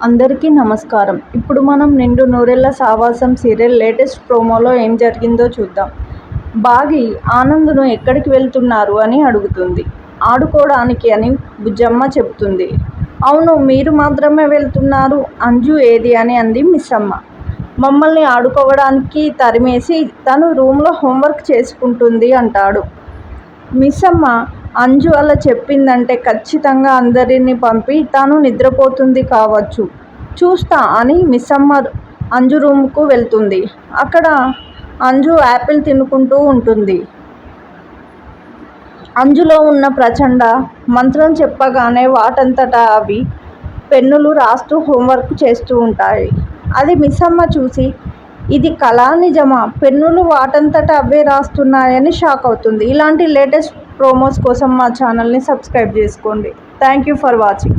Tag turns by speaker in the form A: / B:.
A: అందరికీ నమస్కారం. ఇప్పుడు మనం నిండు నూరేళ్ల సావాసం సీరియల్ లేటెస్ట్ ప్రోమోలో ఏం జరిగిందో చూద్దాం. బాగి ఆనంద్ను ఎక్కడికి వెళ్తున్నారు అని అడుగుతుంది. ఆడుకోవడానికి అని బుజ్జమ్మ చెబుతుంది. అవును, మీరు మాత్రమే వెళ్తున్నారు, అంజు ఏది అని అంది మిస్సమ్మ. మమ్మల్ని ఆడుకోవడానికి తరిమేసి తను రూమ్లో హోంవర్క్ చేసుకుంటుంది అంటాడు. మిస్సమ్మ అంజు అలా చెప్పిందంటే ఖచ్చితంగా అందరినీ పంపి తాను నిద్రపోతుంది కావచ్చు, చూస్తా అని మిస్సమ్మ అంజు రూమ్కు వెళ్తుంది. అక్కడ అంజు యాపిల్ తినుకుంటూ ఉంటుంది. అంజులో ఉన్న ప్రచండ మంత్రం చెప్పగానే వాటంతటా అవి పెన్నులు రాస్తూ హోంవర్క్ చేస్తూ ఉంటాయి. అది మిస్సమ్మ చూసి ఇది కళా నిజమా, పెన్నులు వాటంతట అవే రాస్తున్నాయని షాక్ అవుతుంది. ఇలాంటి లేటెస్ట్ ప్రోమోస్ కోసం మా ఛానల్ని సబ్స్క్రైబ్ చేసుకోండి. Thank you for watching.